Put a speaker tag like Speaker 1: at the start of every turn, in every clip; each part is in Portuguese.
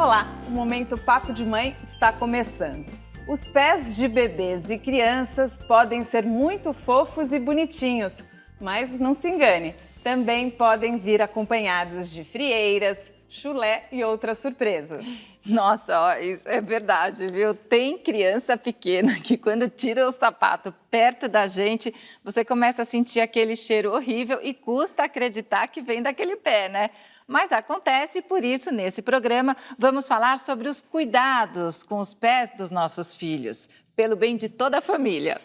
Speaker 1: Olá, o Momento Papo de Mãe está começando. Os pés de bebês e crianças podem ser muito fofos e bonitinhos, mas não se engane, também podem vir acompanhados de frieiras, chulé e outras surpresas.
Speaker 2: Nossa, ó, isso é verdade, viu? Tem criança pequena que quando tira o sapato perto da gente, você começa a sentir aquele cheiro horrível e custa acreditar que vem daquele pé, né? Mas acontece e por isso, nesse programa, vamos falar sobre os cuidados com os pés dos nossos filhos, pelo bem de toda a família.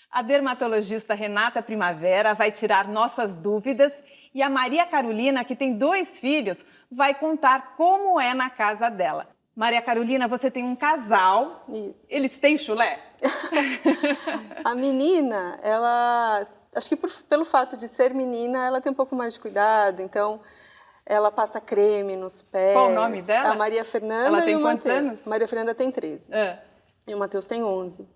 Speaker 1: A dermatologista Renata Primavera vai tirar nossas dúvidas e a Maria Carolina, que tem 2 filhos, vai contar como é na casa dela. Maria Carolina, você tem um casal.
Speaker 3: Isso.
Speaker 1: Eles têm chulé?
Speaker 3: A menina, ela... Acho que pelo fato de ser menina, ela tem um pouco mais de cuidado, então... Ela passa creme nos pés.
Speaker 1: Qual o nome dela?
Speaker 3: A Maria Fernanda.
Speaker 1: Ela tem
Speaker 3: e o
Speaker 1: quantos
Speaker 3: Mateus.
Speaker 1: anos?
Speaker 3: Maria Fernanda tem 13. E o Matheus tem 11.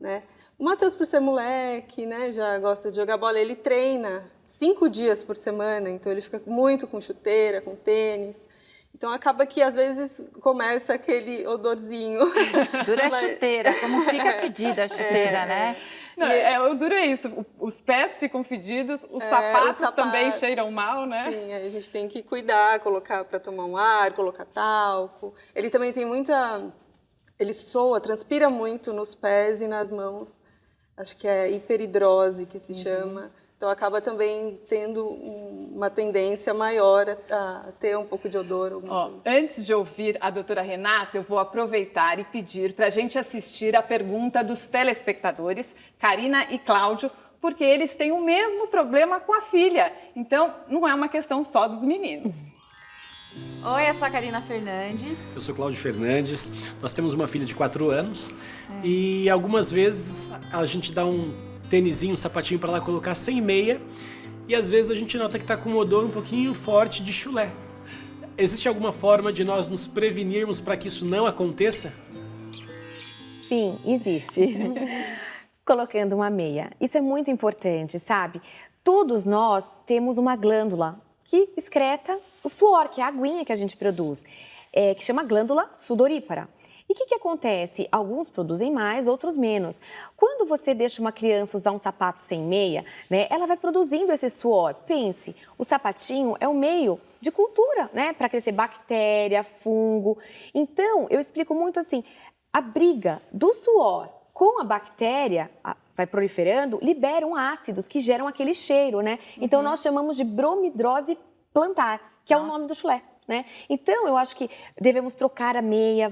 Speaker 3: Né? O Matheus, por ser moleque, né, já gosta de jogar bola, ele treina 5 dias por semana, então ele fica muito com chuteira, com tênis. Então acaba que às vezes começa aquele odorzinho.
Speaker 2: Dura a chuteira, como fica fedida a chuteira, né?
Speaker 1: Não, o duro é isso, os pés ficam fedidos, os sapatos também cheiram mal, né?
Speaker 3: Sim, aí a gente tem que cuidar, colocar para tomar um ar, colocar talco. Ele também tem muita... Ele soa, transpira muito nos pés e nas mãos. Acho que é hiperidrose que se chama. Então acaba também tendo uma tendência maior a ter um pouco de odor.
Speaker 1: Antes de ouvir a doutora Renata, eu vou aproveitar e pedir para a gente assistir a pergunta dos telespectadores, Karina e Cláudio, porque eles têm o mesmo problema com a filha. Então, não é uma questão só dos meninos.
Speaker 4: Oi, eu sou a Karina Fernandes.
Speaker 5: Eu sou Cláudio Fernandes. Nós temos uma filha de 4 anos e algumas vezes a gente dá um tênisinho, um sapatinho para ela colocar sem meia e às vezes a gente nota que está com um odor um pouquinho forte de chulé. Existe alguma forma de nós nos prevenirmos para que isso não aconteça?
Speaker 6: Sim, existe. Colocando uma meia. Isso é muito importante, sabe? Todos nós temos uma glândula que excreta o suor, que é a aguinha que a gente produz, que chama glândula sudorípara. E o que acontece? Alguns produzem mais, outros menos. Quando você deixa uma criança usar um sapato sem meia, né, ela vai produzindo esse suor. Pense, o sapatinho é o meio de cultura, né, para crescer bactéria, fungo. Então, eu explico muito assim, a briga do suor com a bactéria vai proliferando, liberam ácidos que geram aquele cheiro, né? Então, nós chamamos de bromidrose plantar, que é o nome do chulé, né? Então, eu acho que devemos trocar a meia,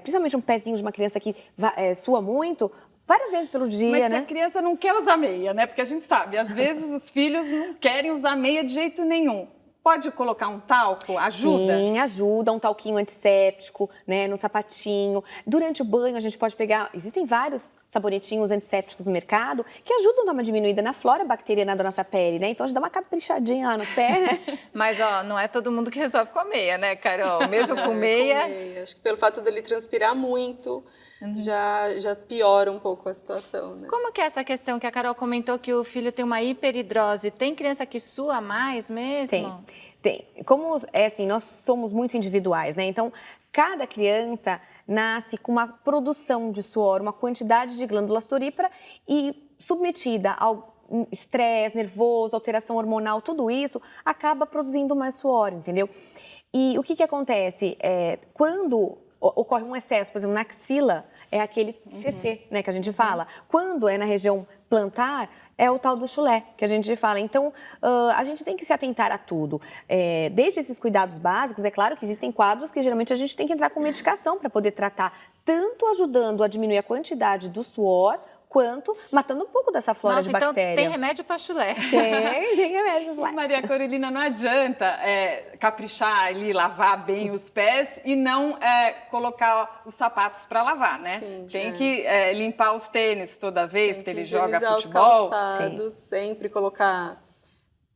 Speaker 6: principalmente um pezinho de uma criança que sua muito, várias vezes pelo dia,
Speaker 1: Mas
Speaker 6: né?
Speaker 1: se a criança não quer usar meia, né? Porque a gente sabe, às vezes os filhos não querem usar meia de jeito nenhum. Pode colocar um talco? Ajuda?
Speaker 6: Sim, ajuda. Um talquinho antisséptico, né, no sapatinho. Durante o banho, a gente pode pegar... Existem vários sabonetinhos antissépticos no mercado que ajudam a dar uma diminuída na flora bacteriana da nossa pele, né? Então, a gente dá uma caprichadinha lá no pé, né?
Speaker 2: Mas, ó, não é todo mundo que resolve com a meia, né, Carol? Mesmo com meia...
Speaker 3: Acho que pelo fato dele transpirar muito, já piora um pouco a situação, né?
Speaker 4: Como que é essa questão que a Carol comentou que o filho tem uma hiperidrose? Tem criança que sua mais mesmo?
Speaker 6: Tem. Como é assim, nós somos muito individuais, né? Então, cada criança nasce com uma produção de suor, uma quantidade de glândula sudorípara e submetida ao estresse nervoso, alteração hormonal, tudo isso acaba produzindo mais suor, entendeu? E o que acontece? Quando ocorre um excesso, por exemplo, na axila, é aquele CC, né, que a gente fala. Quando é na região plantar, é o tal do chulé, que a gente fala. Então, a gente tem que se atentar a tudo. Desde esses cuidados básicos, é claro que existem quadros que geralmente a gente tem que entrar com medicação para poder tratar, tanto ajudando a diminuir a quantidade do suor, quanto matando um pouco dessa flora de bactéria.
Speaker 4: Então tem remédio para chulé.
Speaker 6: Tem remédio para chulé.
Speaker 1: Maria Carolina, não adianta caprichar ali, lavar bem os pés e não colocar os sapatos para lavar, né?
Speaker 3: Sim,
Speaker 1: tem que limpar os tênis toda vez que ele joga futebol.
Speaker 3: Os calçados, sempre colocar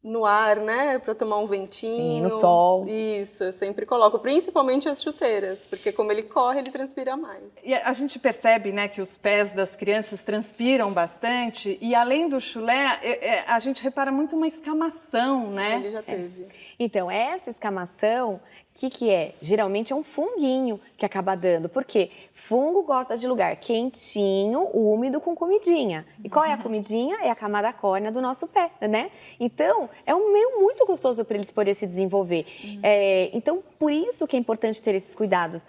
Speaker 3: no ar, né, para tomar um ventinho.
Speaker 6: Sim, no sol.
Speaker 3: Isso, eu sempre coloco, principalmente as chuteiras, porque como ele corre, ele transpira mais.
Speaker 1: E a gente percebe, né, que os pés das crianças transpiram bastante e além do chulé, a gente repara muito uma escamação, né?
Speaker 3: Ele já teve.
Speaker 6: Então, essa escamação O que é? Geralmente é um funguinho que acaba dando. Por quê? Fungo gosta de lugar quentinho, úmido, com comidinha. E qual é a comidinha? É a camada córnea do nosso pé, né? Então, é um meio muito gostoso para eles poderem se desenvolver. Então, por isso que é importante ter esses cuidados.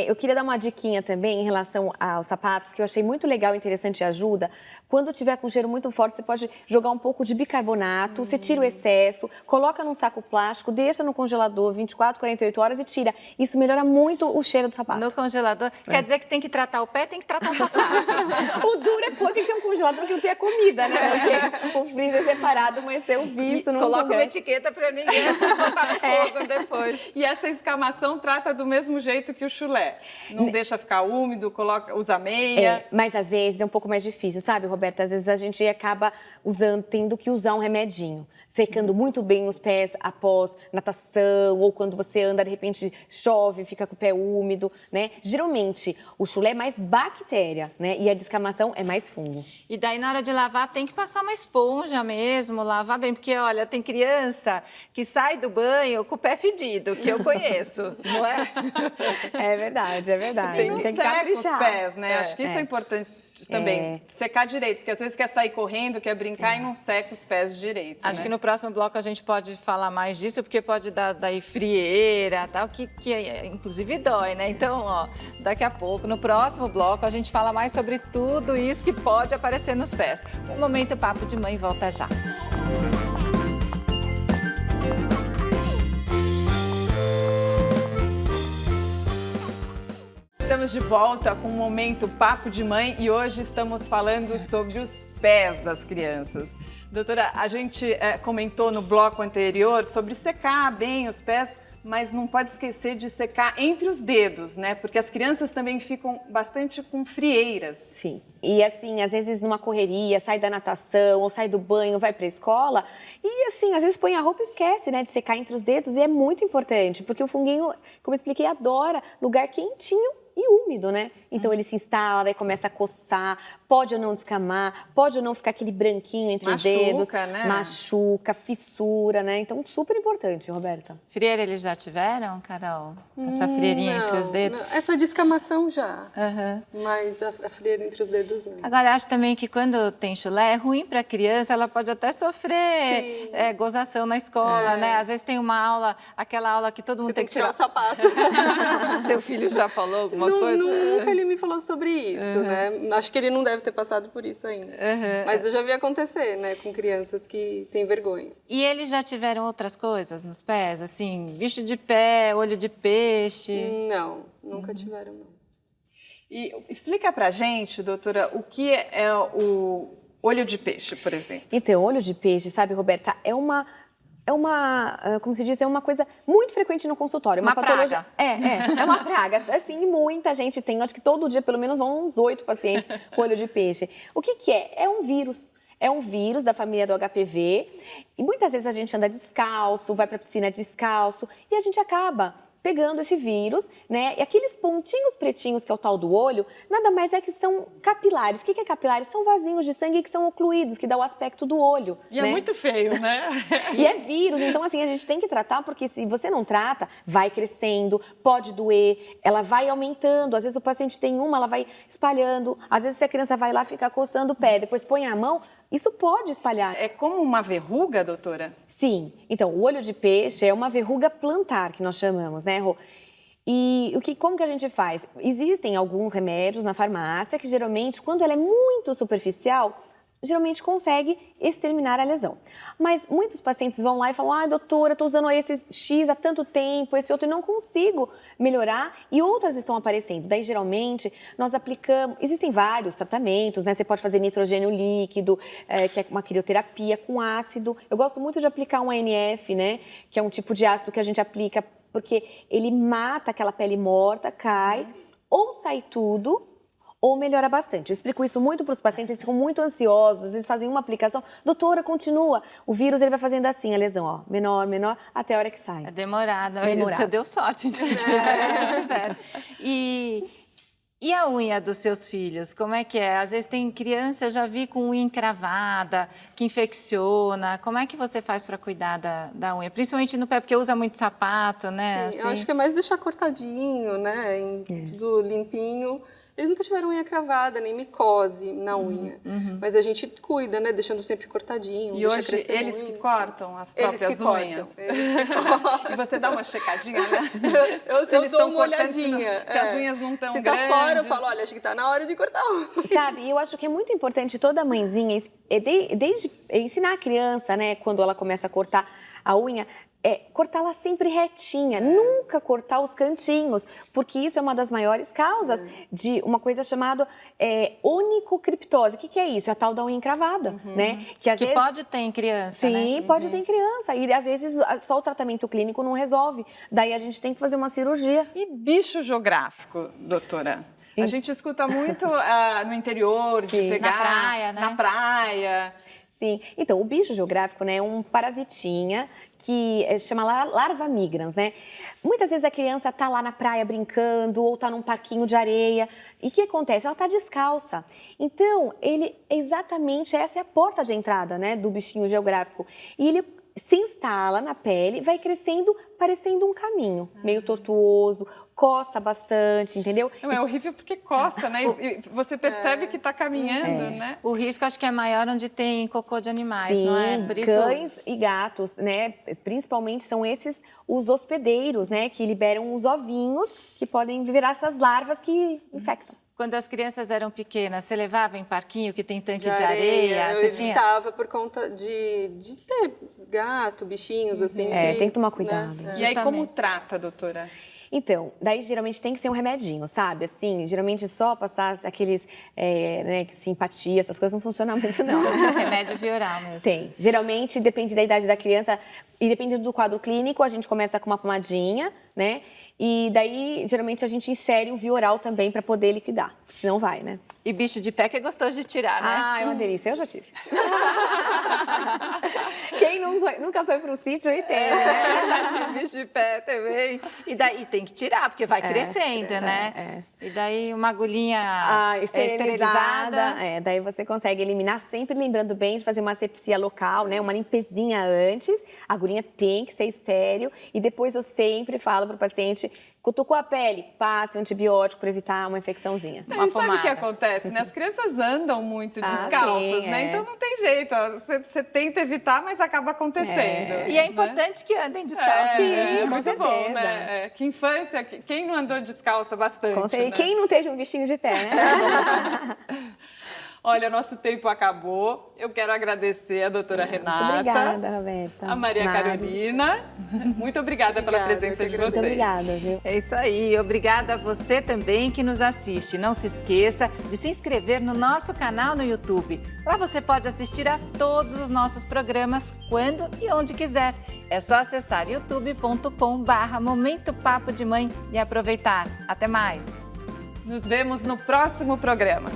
Speaker 6: Eu queria dar uma diquinha também em relação aos sapatos, que eu achei muito legal, interessante e ajuda. Quando tiver com cheiro muito forte, você pode jogar um pouco de bicarbonato, você tira o excesso, coloca num saco plástico, deixa no congelador 24, 48 horas e tira. Isso melhora muito o cheiro do sapato.
Speaker 4: No congelador. Quer dizer que tem que tratar o pé, tem que tratar o sapato.
Speaker 6: O duro é pôr, tem que ser um congelador que não tenha comida, né? Porque o freezer é separado, mas eu vi isso no
Speaker 2: Coloca uma etiqueta para ninguém botar no fogo depois.
Speaker 1: E essa escamação trata do mesmo jeito que o chulé. Não deixa ficar úmido, usa meia.
Speaker 6: Mas às vezes é um pouco mais difícil, sabe, Roberta? Às vezes a gente acaba tendo que usar um remedinho, secando muito bem os pés após natação, ou quando você anda, de repente chove, fica com o pé úmido, né? Geralmente, o chulé é mais bactéria, né? E a descamação é mais fungo.
Speaker 4: E daí, na hora de lavar, tem que passar uma esponja mesmo, lavar bem. Porque, olha, tem criança que sai do banho com o pé fedido, que eu conheço, não é?
Speaker 6: É verdade, é verdade.
Speaker 1: Tem que secar os
Speaker 6: caprichar.
Speaker 1: pés, né? Acho que isso é importante também, secar direito, porque às vezes quer sair correndo, quer brincar e não seca os pés direito.
Speaker 4: Acho que no próximo bloco a gente pode falar mais disso, porque pode dar daí frieira, tal, que inclusive dói, né? Então, ó, daqui a pouco, no próximo bloco, a gente fala mais sobre tudo isso que pode aparecer nos pés. O Momento Papo de Mãe volta já.
Speaker 1: Estamos de volta com o Momento Papo de Mãe e hoje estamos falando sobre os pés das crianças. Doutora, a gente comentou no bloco anterior sobre secar bem os pés, mas não pode esquecer de secar entre os dedos, né? Porque as crianças também ficam bastante com frieiras.
Speaker 6: Sim. E assim, às vezes numa correria, sai da natação ou sai do banho, vai para a escola e assim, às vezes põe a roupa e esquece, né, de secar entre os dedos e é muito importante, porque o funguinho, como eu expliquei, adora lugar quentinho e úmido, né? Então ele se instala, daí começa a coçar, pode ou não descamar, pode ou não ficar aquele branquinho entre os dedos.
Speaker 1: Né?
Speaker 6: Machuca, fissura, né? Então super importante, Roberta.
Speaker 4: Frieira eles já tiveram, Carol? Essa frieirinha entre os dedos?
Speaker 3: Não. Essa descamação já, mas a frieira entre os dedos não.
Speaker 4: Agora, acho também que quando tem chulé, é ruim para a criança, ela pode até sofrer gozação na escola, né? Às vezes tem uma aula, aquela aula que todo mundo
Speaker 3: Você tem que tirar o sapato.
Speaker 4: Seu filho já falou alguma coisa?
Speaker 3: Nunca ele me falou sobre isso, né? Acho que ele não deve ter passado por isso ainda. Mas eu já vi acontecer, né? Com crianças que têm vergonha.
Speaker 4: E eles já tiveram outras coisas nos pés? Assim, bicho de pé, olho de peixe?
Speaker 3: Não, nunca tiveram, não.
Speaker 1: E explica pra gente, doutora, o que é o olho de peixe, por exemplo.
Speaker 6: Então, olho de peixe, sabe, Roberta, é uma, como se diz, é uma coisa muito frequente no consultório.
Speaker 4: Uma
Speaker 6: patologia.
Speaker 4: praga.
Speaker 6: É uma praga. Assim, muita gente tem, acho que todo dia pelo menos vão uns 8 pacientes com olho de peixe. O que é? É um vírus. É um vírus da família do HPV e muitas vezes a gente anda descalço, vai para a piscina descalço e a gente acaba pegando esse vírus, né? E aqueles pontinhos pretinhos que é o tal do olho, nada mais é que são capilares. O que é capilares? São vasinhos de sangue que são ocluídos, que dá o aspecto do olho.
Speaker 1: E
Speaker 6: né?
Speaker 1: é muito feio, né?
Speaker 6: E é vírus, então assim, a gente tem que tratar, porque se você não trata, vai crescendo, pode doer, ela vai aumentando. Às vezes o paciente tem uma, ela vai espalhando. Às vezes se a criança vai lá, fica coçando o pé, depois põe a mão, isso pode espalhar.
Speaker 1: É como uma verruga, doutora?
Speaker 6: Sim. Então, o olho de peixe é uma verruga plantar, que nós chamamos, né, Rô? E como que a gente faz? Existem alguns remédios na farmácia que geralmente, quando ela é muito superficial, geralmente consegue exterminar a lesão. Mas muitos pacientes vão lá e falam, doutora, estou usando esse X há tanto tempo, esse outro, e não consigo melhorar, e outras estão aparecendo. Daí, geralmente, nós aplicamos, existem vários tratamentos, né? Você pode fazer nitrogênio líquido, que é uma crioterapia com ácido. Eu gosto muito de aplicar um ANF, né? Que é um tipo de ácido que a gente aplica, porque ele mata aquela pele morta, cai, ou sai tudo, ou melhora bastante. Eu explico isso muito para os pacientes, eles ficam muito ansiosos, às vezes fazem uma aplicação, doutora, continua. O vírus ele vai fazendo assim, a lesão, ó, menor, até a hora que sai.
Speaker 4: É demorado.
Speaker 6: Demorado.
Speaker 4: Você deu sorte, então. E E a unha dos seus filhos, como é que é? Às vezes tem criança, eu já vi com unha encravada, que infecciona. Como é que você faz para cuidar da unha? Principalmente no pé, porque usa muito sapato, né?
Speaker 3: Sim, eu acho que é mais deixar cortadinho, né? Tudo limpinho. Eles nunca tiveram unha cravada, nem micose na unha. Mas a gente cuida, né? Deixando sempre cortadinho,
Speaker 1: E
Speaker 3: deixa
Speaker 1: hoje
Speaker 3: crescer
Speaker 1: eles
Speaker 3: muito.
Speaker 1: que cortam as
Speaker 3: Eles
Speaker 1: próprias
Speaker 3: que
Speaker 1: unhas.
Speaker 3: cortam. Eles que cortam.
Speaker 1: E você dá uma checadinha, né?
Speaker 3: Eu
Speaker 1: Se eles
Speaker 3: dou
Speaker 1: estão
Speaker 3: uma
Speaker 1: cortando,
Speaker 3: olhadinha.
Speaker 1: se as unhas não estão
Speaker 3: Se tá
Speaker 1: grandes.
Speaker 3: fora, eu falo, olha, acho que tá na hora de cortar.
Speaker 6: Sabe, eu acho que é muito importante toda mãezinha, desde ensinar a criança, né, quando ela começa a cortar a unha, cortá-la sempre retinha, nunca cortar os cantinhos, porque isso é uma das maiores causas de uma coisa chamada onicocriptose. O que é isso? É a tal da unha encravada, né?
Speaker 4: Que
Speaker 6: às vezes...
Speaker 4: pode ter em criança, né?
Speaker 6: Sim, pode ter em criança. E às vezes só o tratamento clínico não resolve. Daí a gente tem que fazer uma cirurgia.
Speaker 1: E bicho geográfico, doutora? A gente escuta muito no interior, de
Speaker 6: Sim.
Speaker 1: pegar...
Speaker 4: Na praia, né?
Speaker 1: Na praia.
Speaker 6: Sim. Então, o bicho geográfico, né, é um parasitinha que chama larva migrans, né? Muitas vezes a criança está lá na praia brincando ou está num parquinho de areia. E o que acontece? Ela está descalça. Então, essa é a porta de entrada, né, do bichinho geográfico. E ele se instala na pele, vai crescendo parecendo um caminho, meio tortuoso, coça bastante, entendeu?
Speaker 1: Não, é horrível porque coça, né? E você percebe que está caminhando, né?
Speaker 4: O risco acho que é maior onde tem cocô de animais,
Speaker 6: Sim,
Speaker 4: não é? Por isso...
Speaker 6: cães e gatos, né? Principalmente são esses os hospedeiros, né? Que liberam os ovinhos que podem virar essas larvas que infectam.
Speaker 4: Quando as crianças eram pequenas, você levava em parquinho que tem tanque de
Speaker 3: areia.
Speaker 4: areia?
Speaker 3: Eu evitava por conta de ter gato, bichinhos, assim.
Speaker 6: Tem que tomar cuidado.
Speaker 3: Né?
Speaker 1: E aí, como
Speaker 4: Justamente.
Speaker 1: trata, doutora?
Speaker 6: Então, daí geralmente tem que ser um remedinho, sabe? Assim, geralmente só passar aqueles, né, simpatia, essas coisas não funcionam muito, não.
Speaker 4: Remédio via oral mesmo.
Speaker 6: Tem. Geralmente, depende da idade da criança e dependendo do quadro clínico, a gente começa com uma pomadinha, né? E daí, geralmente, a gente insere um via oral também para poder liquidar. Senão vai, né?
Speaker 4: E bicho de pé que é gostoso de tirar, né?
Speaker 6: Ah, é uma delícia. Eu já tive. Quem nunca foi para o sítio e tem, né?
Speaker 4: Já tive bicho de pé também. E daí tem que tirar, porque vai crescendo, né? E daí uma agulhinha esterilizada.
Speaker 6: Daí você consegue eliminar, sempre lembrando bem de fazer uma asepsia local, né? Uma limpezinha antes. A agulhinha tem que ser estéril. E depois eu sempre falo para o paciente, cutucou a pele, passe um antibiótico para evitar uma infecçãozinha.
Speaker 1: E sabe o que acontece, né? As crianças andam muito descalças,
Speaker 6: sim,
Speaker 1: né? Então não tem jeito. Você tenta evitar, mas acaba acontecendo.
Speaker 4: E é importante que andem descalços.
Speaker 6: Sim, com
Speaker 1: muito bom,
Speaker 6: certeza.
Speaker 1: né? Que infância, quem não andou descalça bastante,
Speaker 6: E
Speaker 1: né?
Speaker 6: quem não teve um bichinho de pé, né?
Speaker 1: Olha, nosso tempo acabou. Eu quero agradecer a doutora Renata.
Speaker 6: Muito obrigada, Roberta.
Speaker 1: A Maria
Speaker 6: Nada.
Speaker 1: Carolina. Muito obrigada pela
Speaker 3: Obrigada,
Speaker 1: presença
Speaker 3: eu
Speaker 1: de
Speaker 3: que
Speaker 1: vocês.
Speaker 6: Muito obrigada, viu?
Speaker 4: É isso aí. Obrigada a você também que nos assiste. Não se esqueça de se inscrever no nosso canal no YouTube. Lá você pode assistir a todos os nossos programas quando e onde quiser. É só acessar youtube.com/Momento Papo de Mãe e aproveitar. Até mais!
Speaker 1: Nos vemos no próximo programa.